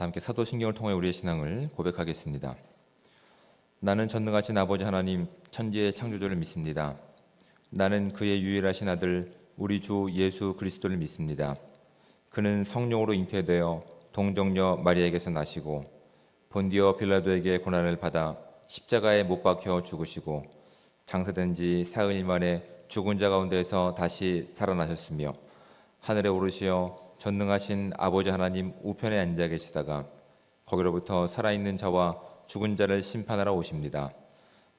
다 함께 사도신경을 통해 우리의 신앙을 고백하겠습니다. 나는 전능하신 아버지 하나님 천지의 창조주를 믿습니다. 나는 그의 유일하신 아들 우리 주 예수 그리스도를 믿습니다. 그는 성령으로 잉태되어 동정녀 마리아에게서 나시고 본디오 빌라도에게 고난을 받아 십자가에 못 박혀 죽으시고 장사된 지 사흘 만에 죽은 자 가운데서 다시 살아나셨으며 하늘에 오르시어 전능하신 아버지 하나님 우편에 앉아 계시다가 거기로부터 살아있는 자와 죽은 자를 심판하러 오십니다.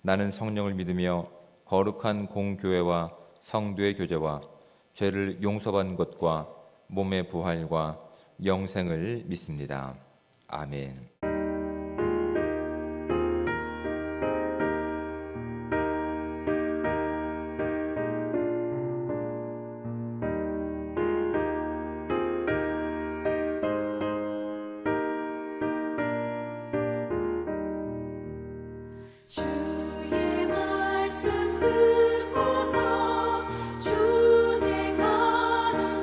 나는 성령을 믿으며 거룩한 공교회와 성도의 교제와 죄를 용서받는 것과 몸의 부활과 영생을 믿습니다. 아멘. 주의 말씀 듣고서 준행하는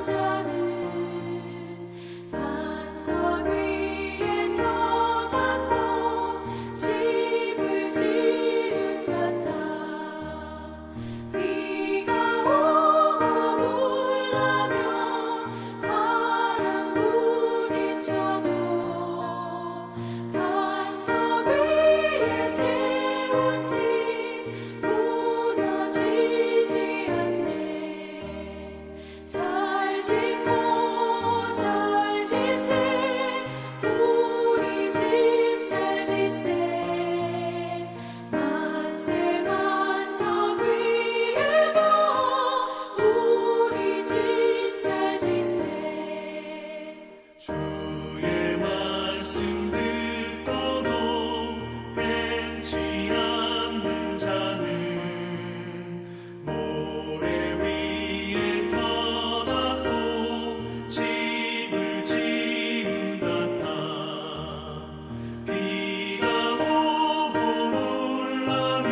자는 반석 위에 터닫고 집을 지은 같아. 비가 오고 물나며 바람 부딪혀도 반석 위에 세운 집 무너지지 않네. 잘 짓고 잘 지세 우리 집 잘 지세. 만세 반석 위에도 우리 집 잘 지세. 주의 말씀 듣고도 행치 않는 자는 모래 위에 터닫고 집을 지은 같아. 비가 오고 물나며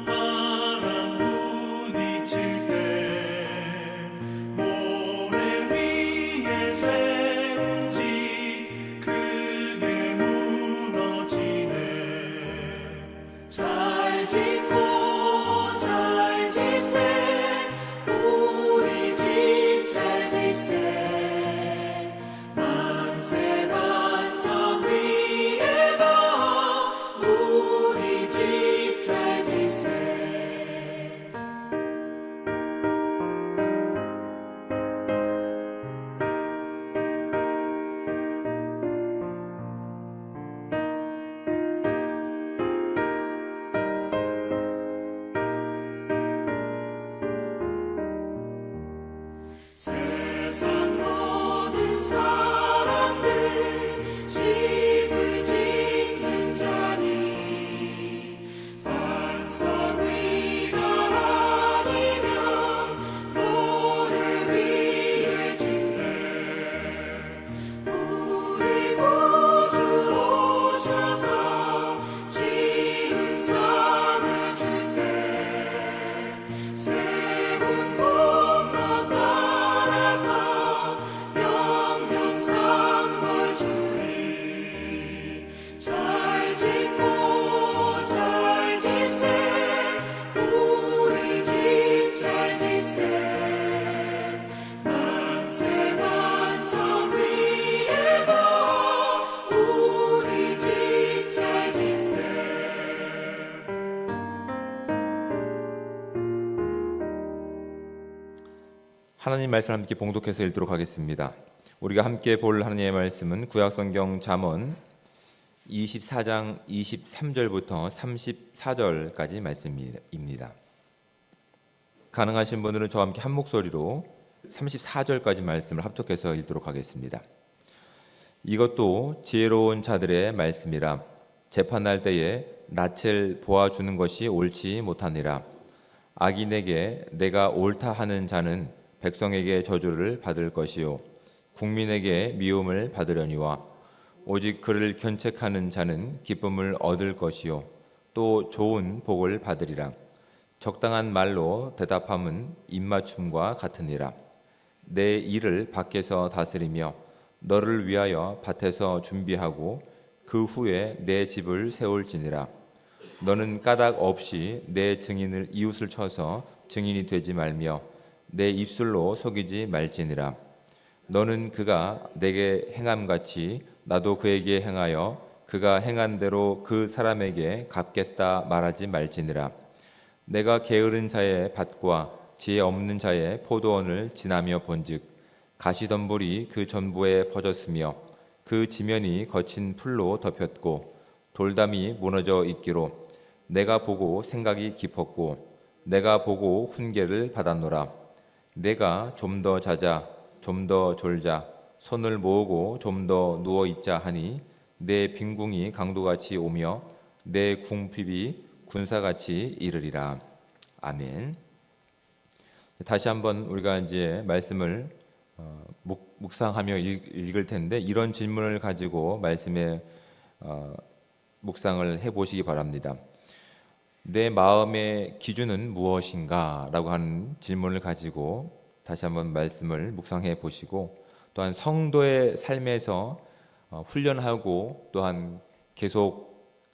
바람 부딪힐 때 모래 위에 세운 집 크게 무너지네. 잘 짓고 잘 지세 우리 집 잘 지세. 만세 반석 위에도 우리 집 잘 지세. 세상 모든 사람들 집을 짓는 자니 반석 위가 아니면 모래 위에 짓네. 우리 구주 오셔서 지은 상을 줄때 세운 공로 따라서 영영상을 주리. 잘 짓고 잘 지세 우리 집 잘 지세. 만세 반석 위에도 우리 집 잘 지세. 하나님 말씀을 함께 봉독해서 읽도록 하겠습니다. 우리가 함께 볼 하나님의 말씀은 구약성경 잠언 24장 23절부터 34절까지 말씀입니다. 가능하신 분들은 저와 함께 한 목소리로 34절까지 말씀을 합독해서 읽도록 하겠습니다. 이것도 지혜로운 자들의 말씀이라. 재판할 때에 낯을 보아주는 것이 옳지 못하니라. 악인에게 내가 옳다 하는 자는 백성에게 저주를 받을 것이요 국민에게 미움을 받으려니와 오직 그를 견책하는 자는 기쁨을 얻을 것이요 또 좋은 복을 받으리라. 적당한 말로 대답함은 입맞춤과 같으니라. 내 일을 밖에서 다스리며 너를 위하여 밭에서 준비하고 그 후에 내 집을 세울지니라. 너는 까닭 없이 내 증인을 이웃을 쳐서 증인이 되지 말며 내 입술로 속이지 말지니라. 너는 그가 내게 행함같이 나도 그에게 행하여 그가 행한 대로 그 사람에게 갚겠다 말하지 말지니라. 내가 게으른 자의 밭과 지혜 없는 자의 포도원을 지나며 본즉 가시덤불이 그 전부에 퍼졌으며 그 지면이 거친 풀로 덮였고 돌담이 무너져 있기로 내가 보고 생각이 깊었고 내가 보고 훈계를 받았노라. 내가 좀 더 자자 좀 더 졸자 손을 모으고 좀 더 누워 있자 하니 내 빈궁이 강도같이 오며 내 궁핍이 군사같이 이르리라. 아멘. 다시 한번 우리가 이제 말씀을 묵상하며 읽을 텐데 이런 질문을 가지고 말씀에 묵상을 해보시기 바랍니다. 내 마음의 기준은 무엇인가? 라고 하는 질문을 가지고 다시 한번 말씀을 묵상해 보시고 또한 성도의 삶에서 훈련하고 또한 계속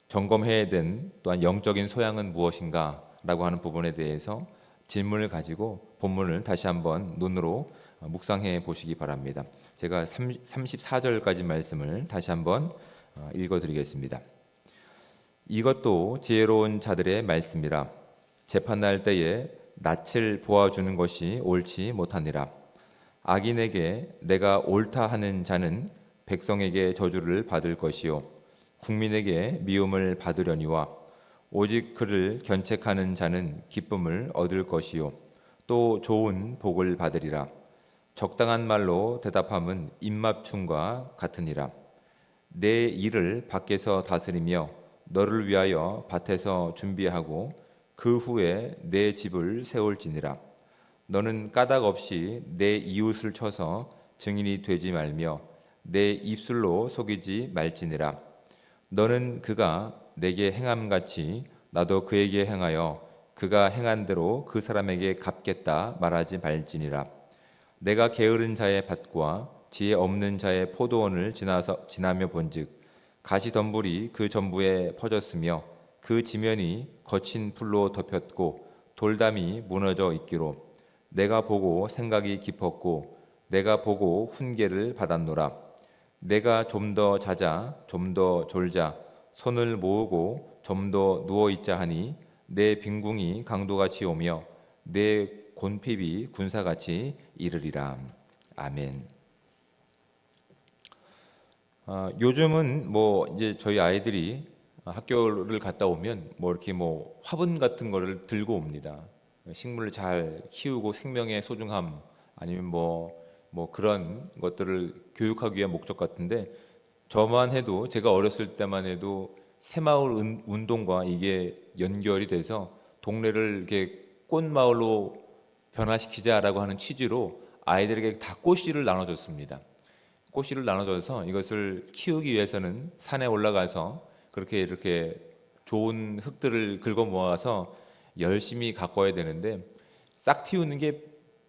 점검해야 된 또한 영적인 소양은 무엇인가? 라고 하는 부분에 대해서 질문을 가지고 본문을 다시 한번 눈으로 묵상해 보시기 바랍니다. 제가 34절까지 말씀을 다시 한번 읽어 드리겠습니다. 이것도 지혜로운 자들의 말씀이라. 재판날 때에 낯을 보아주는 것이 옳지 못하니라. 악인에게 내가 옳다 하는 자는 백성에게 저주를 받을 것이요 국민에게 미움을 받으려니와 오직 그를 견책하는 자는 기쁨을 얻을 것이요 또 좋은 복을 받으리라. 적당한 말로 대답함은 입맞춤과 같으니라. 내 일을 밖에서 다스리며 너를 위하여 밭에서 준비하고 그 후에 내 집을 세울지니라. 너는 까닭 없이 내 이웃을 쳐서 증인이 되지 말며 내 입술로 속이지 말지니라. 너는 그가 내게 행함같이 나도 그에게 행하여 그가 행한 대로 그 사람에게 갚겠다 말하지 말지니라. 내가 게으른 자의 밭과 지혜 없는 자의 포도원을 지나며 본즉 가시덤불이 그 전부에 퍼졌으며 그 지면이 거친 풀로 덮였고 돌담이 무너져 있기로 내가 보고 생각이 깊었고 내가 보고 훈계를 받았노라. 내가 좀 더 자자 좀 더 졸자 손을 모으고 좀 더 누워 있자 하니 내 빈궁이 강도같이 오며 내 곤핍이 군사같이 이르리라. 아멘. 요즘은 뭐 이제 저희 아이들이 학교를 갔다 오면 뭐 이렇게 뭐 화분 같은 거를 들고 옵니다. 식물을 잘 키우고 생명의 소중함 아니면 뭐 그런 것들을 교육하기 위한 목적 같은데 저만 해도 제가 어렸을 때만 해도 새마을 운동과 이게 연결이 돼서 동네를 이렇게 꽃마을로 변화시키자라고 하는 취지로 아이들에게 다 꽃씨를 나눠줬습니다. 꽃씨를 나눠줘서 이것을 키우기 위해서는 산에 올라가서 그렇게 이렇게 좋은 흙들을 긁어 모아서 열심히 가꿔야 되는데 싹 틔우는 게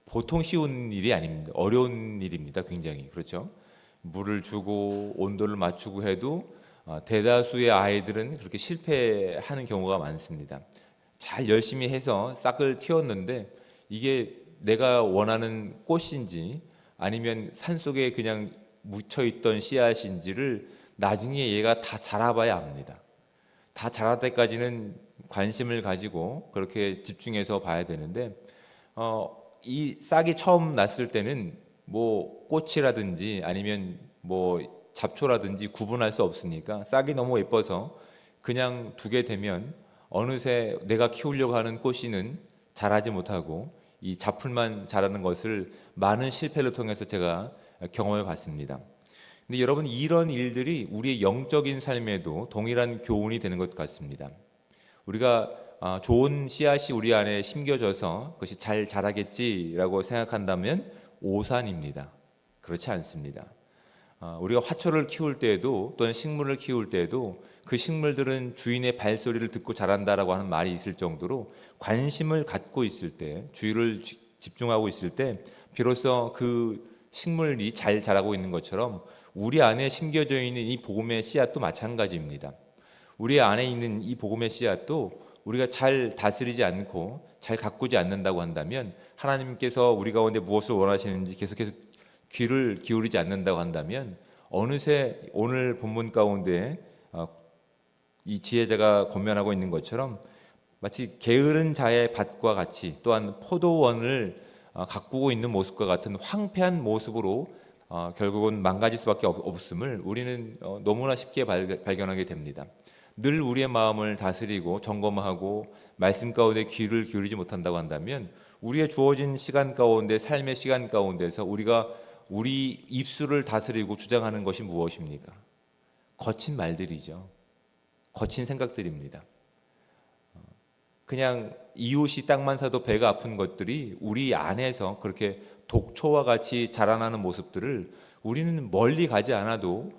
보통 쉬운 일이 아닙니다. 어려운 일입니다. 굉장히 그렇죠. 물을 주고 온도를 맞추고 해도 대다수의 아이들은 그렇게 실패하는 경우가 많습니다. 잘 열심히 해서 싹을 틔웠는데 이게 내가 원하는 꽃인지 아니면 산속에 그냥 묻혀있던 씨앗인지를 나중에 얘가 다 자라봐야 합니다. 다 자랄 때까지는 관심을 가지고 그렇게 집중해서 봐야 되는데 이 싹이 처음 났을 때는 뭐 꽃이라든지 아니면 뭐 잡초라든지 구분할 수 없으니까 싹이 너무 예뻐서 그냥 두게 되면 어느새 내가 키우려고 하는 꽃이는 자라지 못하고 이 잡풀만 자라는 것을 많은 실패를 통해서 제가 경험해 봤습니다. 근데 여러분 이런 일들이 우리의 영적인 삶에도 동일한 교훈이 되는 것 같습니다. 우리가 좋은 씨앗이 우리 안에 심겨져서 그것이 잘 자라겠지라고 생각한다면 오산입니다. 그렇지 않습니다. 우리가 화초를 키울 때에도 또는 식물을 키울 때에도 그 식물들은 주인의 발소리를 듣고 자란다라고 하는 말이 있을 정도로 관심을 갖고 있을 때, 주의를 집중하고 있을 때 비로소 그 식물이 잘 자라고 있는 것처럼 우리 안에 심겨져 있는 이 복음의 씨앗도 마찬가지입니다. 우리 안에 있는 이 복음의 씨앗도 우리가 잘 다스리지 않고 잘 가꾸지 않는다고 한다면, 하나님께서 우리 가운데 무엇을 원하시는지 계속해서 귀를 기울이지 않는다고 한다면, 어느새 오늘 본문 가운데 이 지혜자가 권면하고 있는 것처럼 마치 게으른 자의 밭과 같이, 또한 포도원을 가꾸고 있는 모습과 같은 황폐한 모습으로 결국은 망가질 수밖에 없음을 우리는 너무나 쉽게 발견하게 됩니다. 늘 우리의 마음을 다스리고 점검하고 말씀 가운데 귀를 기울이지 못한다고 한다면, 우리의 주어진 시간 가운데, 삶의 시간 가운데서 우리가 우리 입술을 다스리고 주장하는 것이 무엇입니까? 거친 말들이죠. 거친 생각들입니다. 그냥 이웃이 땅만 사도 배가 아픈 것들이 우리 안에서 그렇게 독초와 같이 자라나는 모습들을 우리는 멀리 가지 않아도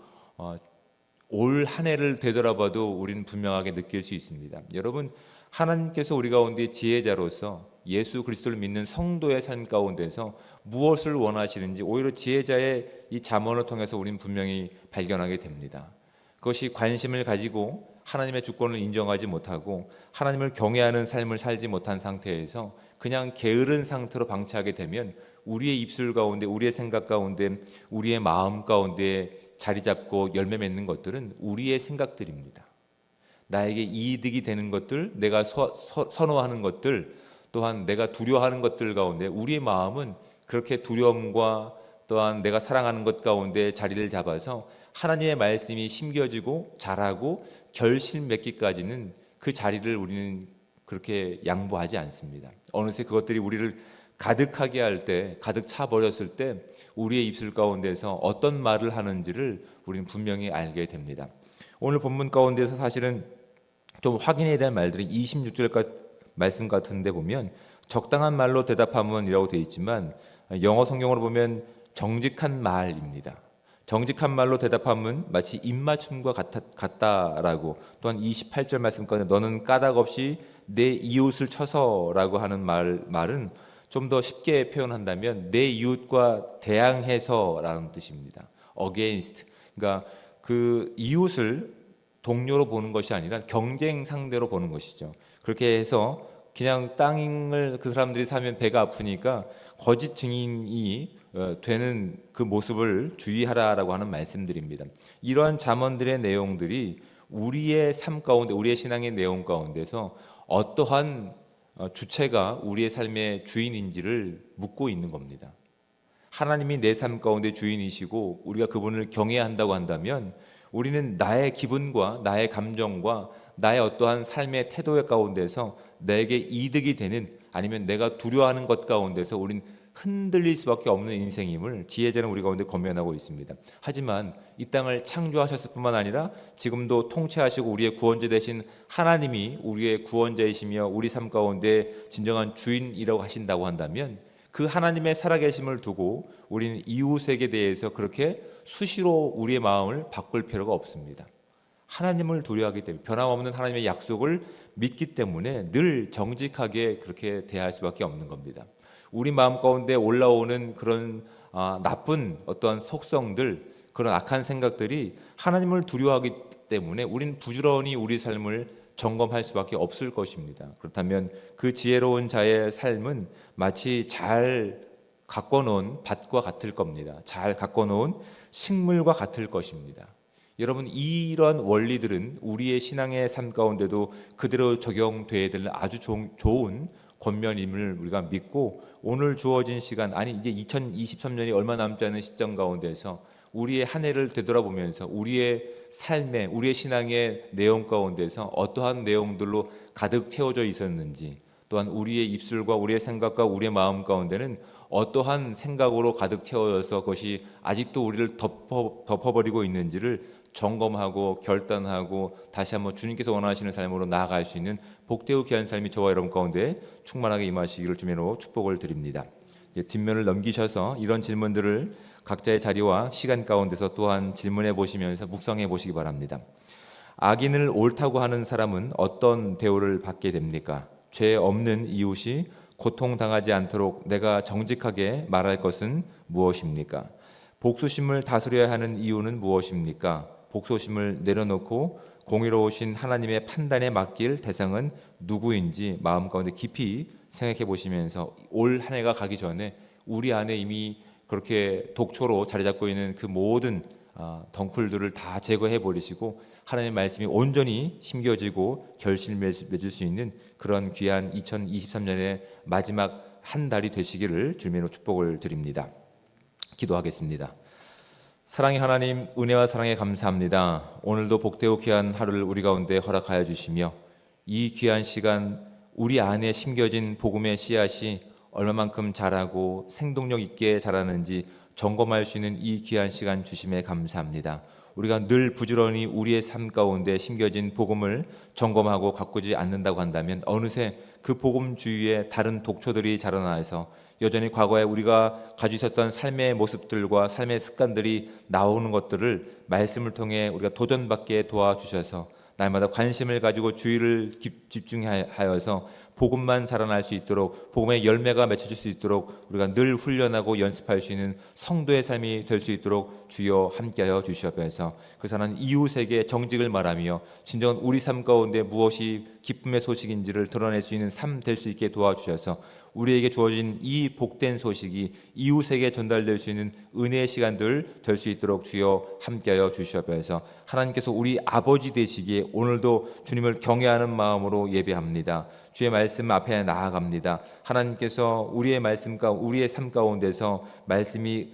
올 한 해를 되돌아봐도 우리는 분명하게 느낄 수 있습니다. 여러분, 하나님께서 우리 가운데 지혜자로서 예수 그리스도를 믿는 성도의 삶 가운데서 무엇을 원하시는지 오히려 지혜자의 이 잠언을 통해서 우리는 분명히 발견하게 됩니다. 그것이 관심을 가지고 하나님의 주권을 인정하지 못하고 하나님을 경외하는 삶을 살지 못한 상태에서 그냥 게으른 상태로 방치하게 되면, 우리의 입술 가운데, 우리의 생각 가운데, 우리의 마음 가운데 자리 잡고 열매 맺는 것들은 우리의 생각들입니다. 나에게 이득이 되는 것들, 내가 선호하는 것들, 또한 내가 두려워하는 것들 가운데 우리의 마음은 그렇게 두려움과 또한 내가 사랑하는 것 가운데 자리를 잡아서 하나님의 말씀이 심겨지고 자라고 결실 맺기까지는 그 자리를 우리는 그렇게 양보하지 않습니다. 어느새 그것들이 우리를 가득하게 할 때, 가득 차 버렸을 때 우리의 입술 가운데서 어떤 말을 하는지를 우리는 분명히 알게 됩니다. 오늘 본문 가운데서 사실은 좀 확인해야 될 말들이 26절 말씀 같은데 보면 적당한 말로 대답하면이라고 되어 있지만, 영어 성경으로 보면 정직한 말입니다. 정직한 말로 대답하면 마치 입맞춤과 같다라고, 또한 28절 말씀 가운데 너는 까닭 없이 내 이웃을 쳐서라고 하는 말은 좀 더 쉽게 표현한다면 내 이웃과 대항해서라는 뜻입니다. against. 그러니까 그 이웃을 동료로 보는 것이 아니라 경쟁 상대로 보는 것이죠. 그렇게 해서 그냥 땅을 그 사람들이 사면 배가 아프니까 거짓 증인이 되는 그 모습을 주의하라라고 하는 말씀들입니다. 이러한 잠언들의 내용들이 우리의 삶 가운데, 우리의 신앙의 내용 가운데서 어떠한 주체가 우리의 삶의 주인인지를 묻고 있는 겁니다. 하나님이 내 삶 가운데 주인이시고 우리가 그분을 경외한다고 한다면, 우리는 나의 기분과 나의 감정과 나의 어떠한 삶의 태도의 가운데서 내게 이득이 되는, 아니면 내가 두려워하는 것 가운데서 우린 흔들릴 수밖에 없는 인생임을 지혜자는 우리 가운데 권면하고 있습니다. 하지만 이 땅을 창조하셨을 뿐만 아니라 지금도 통치하시고 우리의 구원자 되신 하나님이 우리의 구원자이시며 우리 삶 가운데 진정한 주인이라고 하신다고 한다면, 그 하나님의 살아계심을 두고 우리는 이웃에게 대해서 그렇게 수시로 우리의 마음을 바꿀 필요가 없습니다. 하나님을 두려워하기 때문에, 변함없는 하나님의 약속을 믿기 때문에 늘 정직하게 그렇게 대할 수밖에 없는 겁니다. 우리 마음 가운데 올라오는 그런 나쁜 어떠한 속성들, 그런 악한 생각들이 하나님을 두려워하기 때문에 우리는 부지런히 우리 삶을 점검할 수밖에 없을 것입니다. 그렇다면 그 지혜로운 자의 삶은 마치 잘 가꿔놓은 밭과 같을 겁니다. 잘 가꿔놓은 식물과 같을 것입니다. 여러분, 이런 원리들은 우리의 신앙의 삶 가운데도 그대로 적용되어야 되는 아주 좋은 권면임을 우리가 믿고, 오늘 주어진 시간, 아니 이제 2023년이 얼마 남지 않은 시점 가운데서 우리의 한 해를 되돌아보면서 우리의 삶에, 우리의 신앙의 내용 가운데서 어떠한 내용들로 가득 채워져 있었는지, 또한 우리의 입술과 우리의 생각과 우리의 마음 가운데는 어떠한 생각으로 가득 채워져서 그것이 아직도 우리를 덮어버리고 있는지를 점검하고 결단하고 다시 한번 주님께서 원하시는 삶으로 나아갈 수 있는 복되고 귀한 삶이 저와 여러분 가운데 충만하게 임하시기를 주님으로 축복을 드립니다. 뒷면을 넘기셔서 이런 질문들을 각자의 자리와 시간 가운데서 또한 질문해 보시면서 묵상해 보시기 바랍니다. 악인을 옳다고 하는 사람은 어떤 대우를 받게 됩니까? 죄 없는 이웃이 고통당하지 않도록 내가 정직하게 말할 것은 무엇입니까? 복수심을 다스려야 하는 이유는 무엇입니까? 복수심을 내려놓고 공의로우신 하나님의 판단에 맡길 대상은 누구인지 마음 가운데 깊이 생각해 보시면서 올 한 해가 가기 전에 우리 안에 이미 그렇게 독초로 자리 잡고 있는 그 모든 덩쿨들을 다 제거해 버리시고 하나님의 말씀이 온전히 심겨지고 결실을 맺을 수 있는 그런 귀한 2023년의 마지막 한 달이 되시기를 주님으로 축복을 드립니다. 기도하겠습니다. 사랑의 하나님, 은혜와 사랑에 감사합니다. 오늘도 복되고 귀한 하루를 우리 가운데 허락하여 주시며 이 귀한 시간 우리 안에 심겨진 복음의 씨앗이 얼마만큼 자라고 생동력 있게 자라는지 점검할 수 있는 이 귀한 시간 주심에 감사합니다. 우리가 늘 부지런히 우리의 삶 가운데 심겨진 복음을 점검하고 가꾸지 않는다고 한다면 어느새 그 복음 주위에 다른 독초들이 자라나서 여전히 과거에 우리가 가지고 있었던 삶의 모습들과 삶의 습관들이 나오는 것들을 말씀을 통해 우리가 도전받게 도와주셔서 날마다 관심을 가지고 주의를 집중하여서 복음만 자라날 수 있도록 복음의 열매가 맺혀질 수 있도록 우리가 늘 훈련하고 연습할 수 있는 성도의 삶이 될 수 있도록 주여 함께하여 주시옵소서. 그래서 나는 이웃에게 정직을 말하며 진정한 우리 삶 가운데 무엇이 기쁨의 소식인지를 드러낼 수 있는 삶 될 수 있게 도와주셔서 우리에게 주어진 이 복된 소식이 이웃에게 전달될 수 있는 은혜의 시간들 될 수 있도록 주여 함께하여 주시옵소서. 하나님께서 우리 아버지 되시기에 오늘도 주님을 경외하는 마음으로 예배합니다. 주의 말씀 앞에 나아갑니다. 하나님께서 우리의 말씀과 우리의 삶 가운데서 말씀이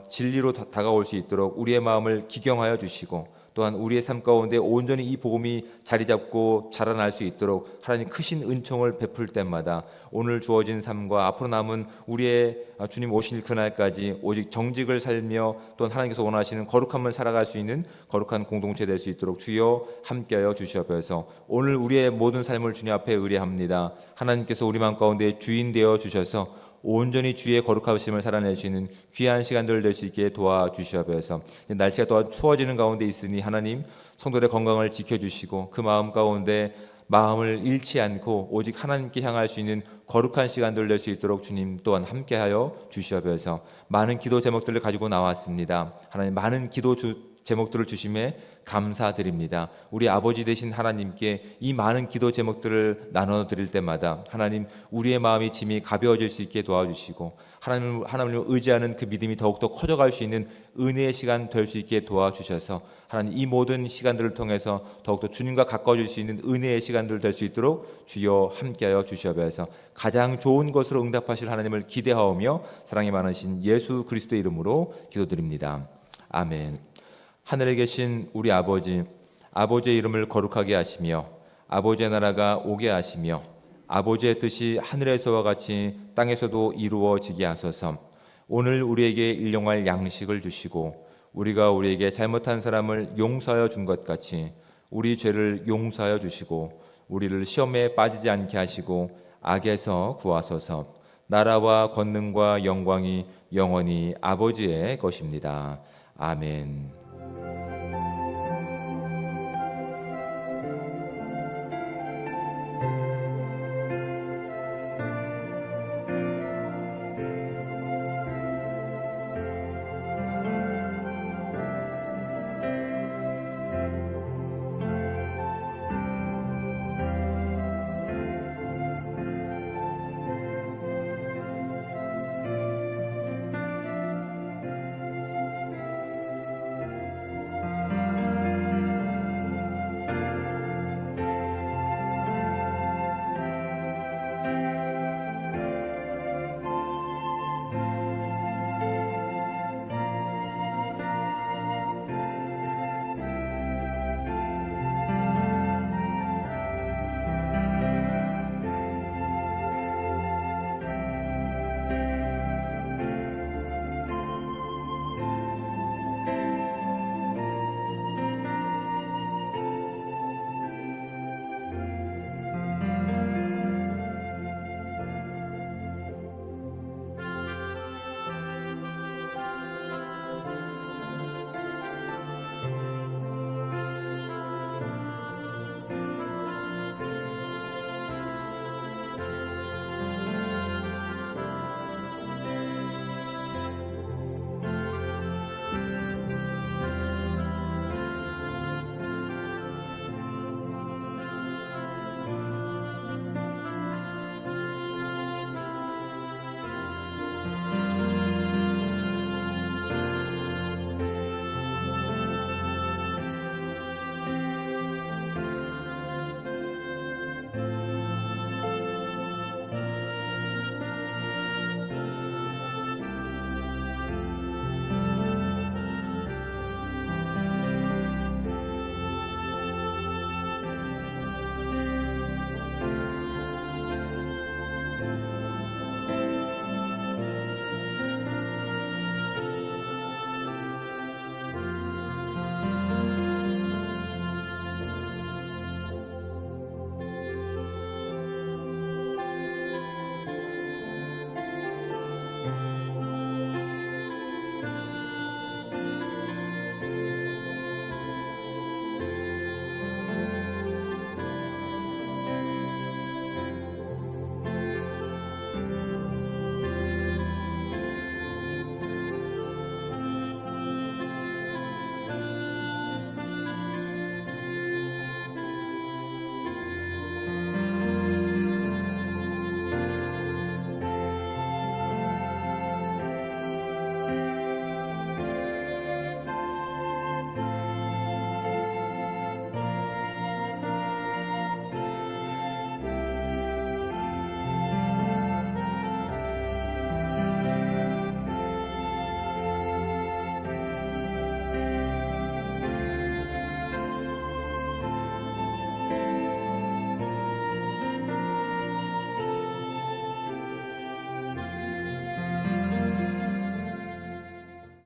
진리로 다가올 수 있도록 우리의 마음을 기경하여 주시고 또한 우리의 삶 가운데 온전히 이 복음이 자리 잡고 자라날 수 있도록 하나님 크신 은총을 베풀 때마다 오늘 주어진 삶과 앞으로 남은 우리의 주님 오실 그날까지 오직 정직을 살며 또한 하나님께서 원하시는 거룩함을 살아갈 수 있는 거룩한 공동체 될 수 있도록 주여 함께하여 주시옵소서. 오늘 우리의 모든 삶을 주님 앞에 의뢰합니다. 하나님께서 우리 마음 가운데 주인 되어 주셔서 온전히 주의 거룩하심을 살아낼 수 있는 귀한 시간들 될 수 있게 도와주시옵소서. 날씨가 또한 추워지는 가운데 있으니 하나님 성도들의 건강을 지켜주시고 그 마음 가운데 마음을 잃지 않고 오직 하나님께 향할 수 있는 거룩한 시간들 될 수 있도록 주님 또한 함께하여 주시옵소서. 많은 기도 제목들을 가지고 나왔습니다. 하나님 많은 기도 제목들을 주심에 감사드립니다. 우리 아버지 되신 하나님께 이 많은 기도 제목들을 나눠드릴 때마다 하나님 우리의 마음이 짐이 가벼워질 수 있게 도와주시고 하나님을 의지하는 그 믿음이 더욱더 커져갈 수 있는 은혜의 시간 될 수 있게 도와주셔서 하나님 이 모든 시간들을 통해서 더욱더 주님과 가까워질 수 있는 은혜의 시간들 될 수 있도록 주여 함께하여 주시옵소서. 가장 좋은 것으로 응답하실 하나님을 기대하오며 사랑이 많으신 예수 그리스도의 이름으로 기도드립니다. 아멘. 하늘에 계신 우리 아버지, 아버지의 이름을 거룩하게 하시며 아버지의 나라가 오게 하시며 아버지의 뜻이 하늘에서와 같이 땅에서도 이루어지게 하소서. 오늘 우리에게 일용할 양식을 주시고 우리가 우리에게 잘못한 사람을 용서하여 준 것 같이 우리 죄를 용서하여 주시고 우리를 시험에 빠지지 않게 하시고 악에서 구하소서. 나라와 권능과 영광이 영원히 아버지의 것입니다. 아멘.